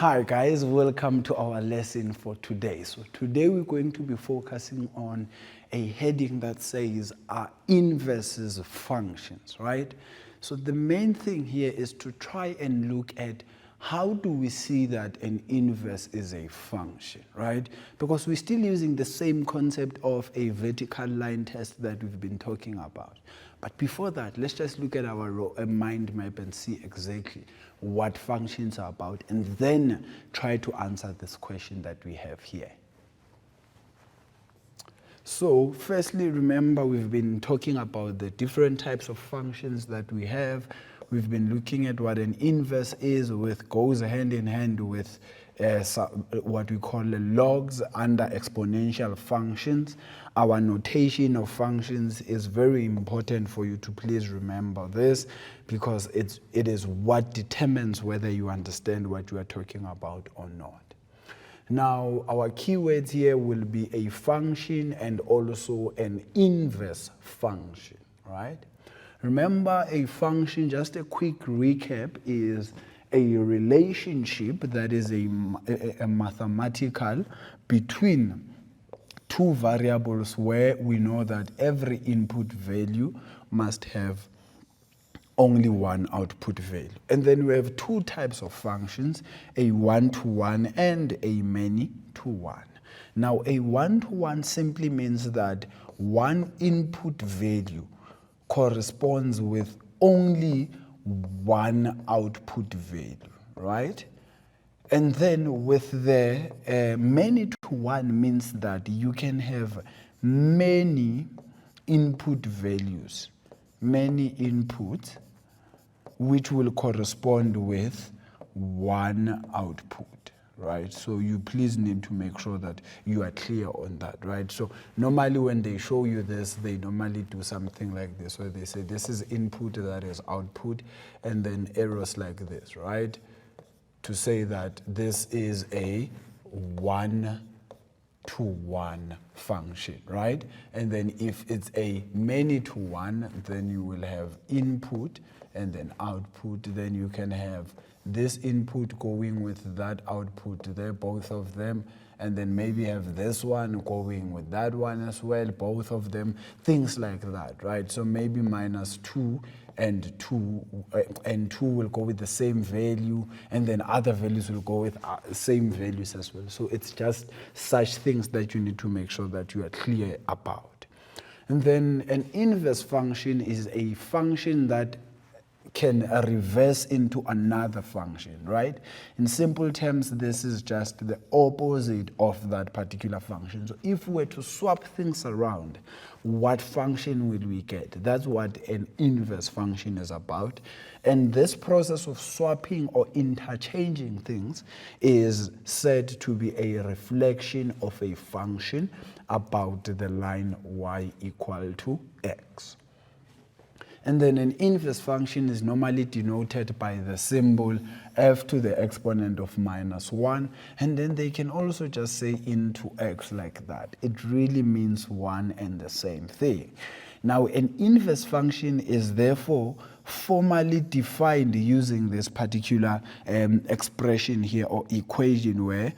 Hi guys, welcome to our lesson for today. So today we're going to be focusing on a heading that says inverses functions, right? So the main thing here is to try and look at how do we see that an inverse is a function, right? Because we're still using the same concept of a vertical line test that we've been talking about. But before that, let's just look at our mind map and see exactly what functions are about, and then try to answer this question that we have here. So firstly, remember we've been talking about the different types of functions that we have. We've been looking at what an inverse is, goes hand in hand with what we call logs under exponential functions. Our notation of functions is very important for you to please remember this, because it is what determines whether you understand what you are talking about or not. Now, our keywords here will be a function and also an inverse function, right? Remember, a function, just a quick recap, is a relationship that is a mathematical between two variables where we know that every input value must have only one output value. And then we have two types of functions, a one-to-one and a many-to-one. Now, a one-to-one simply means that one input value corresponds with only one output value, right? And then with the many-to-one means that you can have many input values, many inputs, which will correspond with one output, right? So you please need to make sure that you are clear on that, right? So normally when they show you this, they normally do something like this, where they say this is input, that is output, and then arrows like this, right? To say that this is a one-to-one function, right? And then if it's a many-to-one, then you will have input and then output. Then you can have this input going with that output there, both of them, and then maybe have this one going with that one as well, both of them, things like that, right? So maybe -2 and 2 will go with the same value, and then other values will go with same values as well. So it's just such things that you need to make sure that you are clear about. And then an inverse function is a function that can reverse into another function, right? In simple terms, this is just the opposite of that particular function. So if we were to swap things around, what function will we get? That's what an inverse function is about. And this process of swapping or interchanging things is said to be a reflection of a function about the line y equal to x. And then an inverse function is normally denoted by the symbol f to the exponent of -1. And then they can also just say into x like that. It really means one and the same thing. Now, an inverse function is therefore formally defined using this particular expression here, or equation, where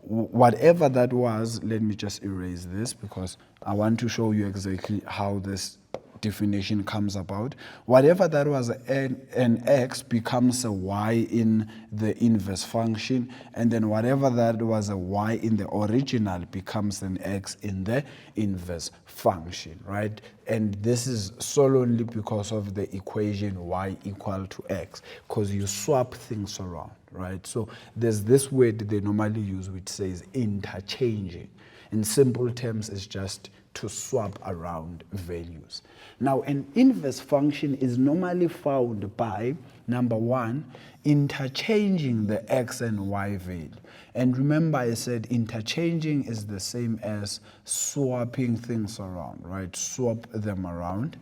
whatever that was, let me just erase this because I want to show you exactly how this definition comes about. Whatever that was an x becomes a y in the inverse function, and then whatever that was a y in the original becomes an x in the inverse function, right? And this is solely because of the equation y equal to x, because you swap things around, right? So there's this word they normally use which says interchanging. In simple terms, it's just to swap around values. Now, an inverse function is normally found by, number one, interchanging the x and y value. And remember, I said interchanging is the same as swapping things around, right? Swap them around.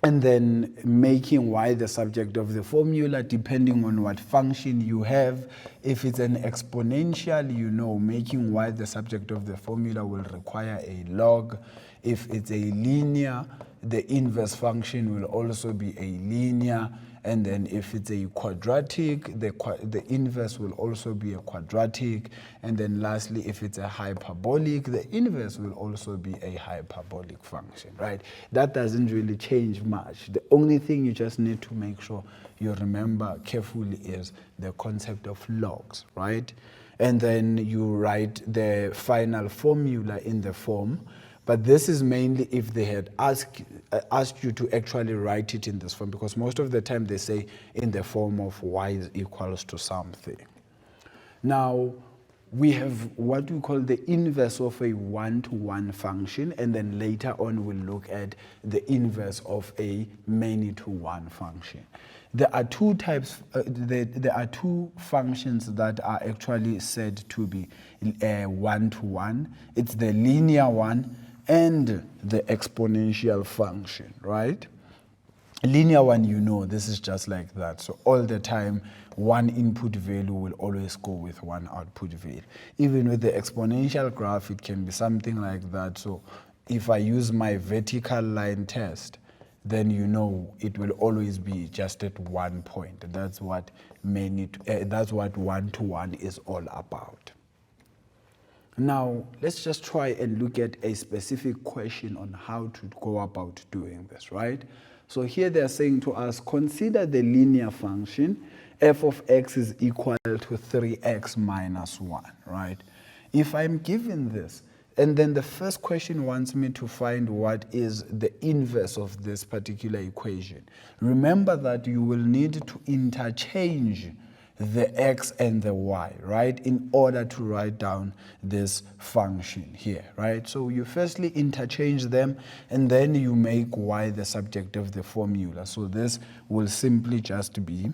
And then making y the subject of the formula depending on what function you have. If it's an exponential, making y the subject of the formula will require a log. If it's a linear, the inverse function will also be a linear. And then if it's a quadratic, the inverse will also be a quadratic. And then lastly, if it's a hyperbolic, the inverse will also be a hyperbolic function, right? That doesn't really change much. The only thing you just need to make sure you remember carefully is the concept of logs, right? And then you write the final formula in the form. But this is mainly if they had asked you to actually write it in this form, because most of the time they say in the form of y is equals to something. Now, we have what we call the inverse of a one-to-one function, and then later on we'll look at the inverse of a many-to-one function. There are two types, there are two functions that are actually said to be one-to-one. It's the linear one and the exponential function, right? Linear one, you know, this is just like that. So all the time, one input value will always go with one output value. Even with the exponential graph, it can be something like that. So if I use my vertical line test, then you know it will always be just at one point. That's what one-to-one is all about. Now, let's just try and look at a specific question on how to go about doing this, right? So here they're saying to us, consider the linear function f of x is equal to 3x minus 1, right? If I'm given this, and then the first question wants me to find what is the inverse of this particular equation. Remember that you will need to interchange the x and the y, right, in order to write down this function here, right? So you firstly interchange them, and then you make y the subject of the formula. So this will simply just be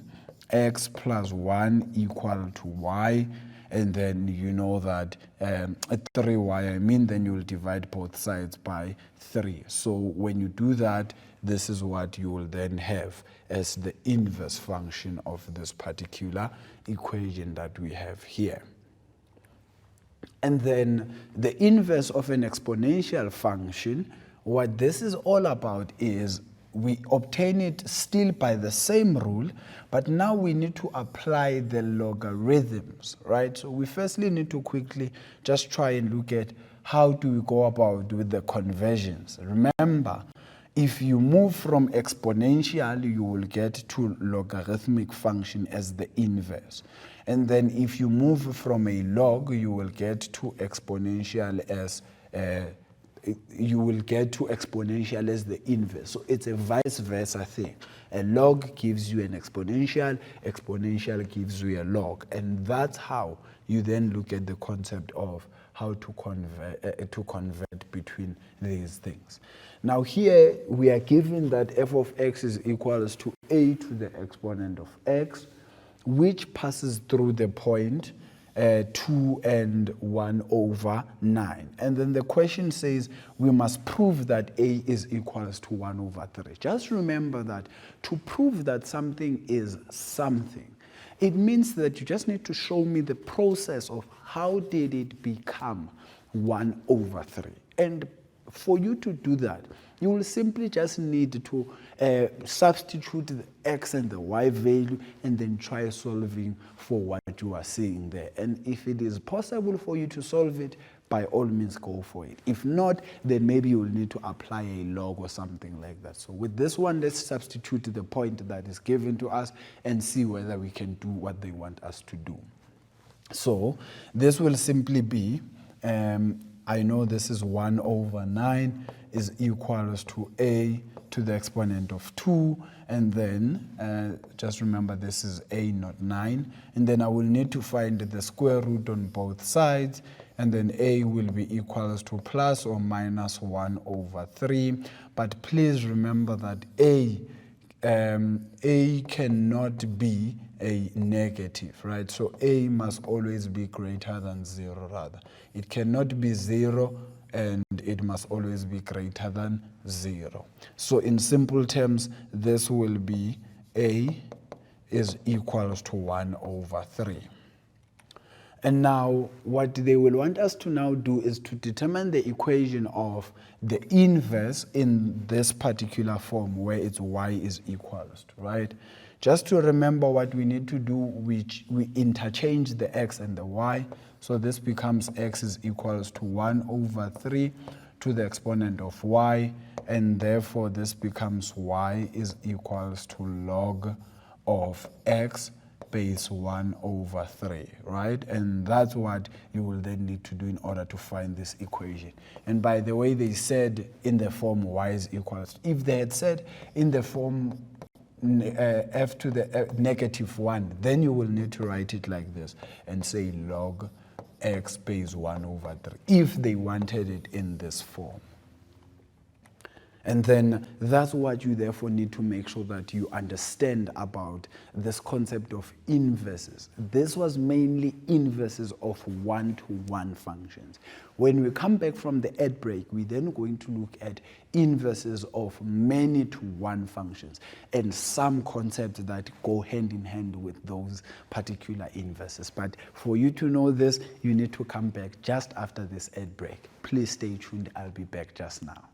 x plus 1 equal to y, and then you know that 3y, then you'll divide both sides by 3. So when you do that, this is what you will then have as the inverse function of this particular equation that we have here. And then the inverse of an exponential function, what this is all about is we obtain it still by the same rule, but now we need to apply the logarithms, right? So we firstly need to quickly just try and look at how do we go about with the conversions. Remember, if you move from exponential, you will get to logarithmic function as the inverse. And then if you move from a log, you will get to exponential as the inverse. So it's a vice versa thing. A log gives you an exponential gives you a log. And that's how you then look at the concept of how to convert between these things. Now here we are given that f of x is equals to a to the exponent of x, which passes through the point 2 and 1 over 9. And then the question says we must prove that a is equals to 1 over 3. Just remember that to prove that something is something, it means that you just need to show me the process of how did it become 1 over 3. And for you to do that, you will simply just need to substitute the x and the y value and then try solving for what you are seeing there. And if it is possible for you to solve it, by all means go for it. If not, then maybe you will need to apply a log or something like that. So with this one, let's substitute the point that is given to us and see whether we can do what they want us to do. So this will simply be, I know this is 1 over 9 is equals to a to the exponent of 2, and then just remember this is a, not 9, and then I will need to find the square root on both sides, and then a will be equals to plus or minus 1 over 3, but please remember that a cannot be a negative, right? So a must always be greater than 0 rather. It cannot be 0 and it must always be greater than 0. So in simple terms, this will be a is equals to 1 over 3. And now what they will want us to now do is to determine the equation of the inverse in this particular form where it's y is equals to, right? Just to remember what we need to do, which we interchange the x and the y. So this becomes x is equals to 1 over 3 to the exponent of y, and therefore this becomes y is equals to log of x base 1 over 3, right? And that's what you will then need to do in order to find this equation. And by the way, they said in the form y is equals, if they had said in the form f to the negative 1, then you will need to write it like this and say log x base 1 over 3, if they wanted it in this form. And then that's what you therefore need to make sure that you understand about this concept of inverses. This was mainly inverses of one-to-one functions. When we come back from the ad break, we're then going to look at inverses of many-to-one functions and some concepts that go hand in hand with those particular inverses. But for you to know this, you need to come back just after this ad break. Please stay tuned. I'll be back just now.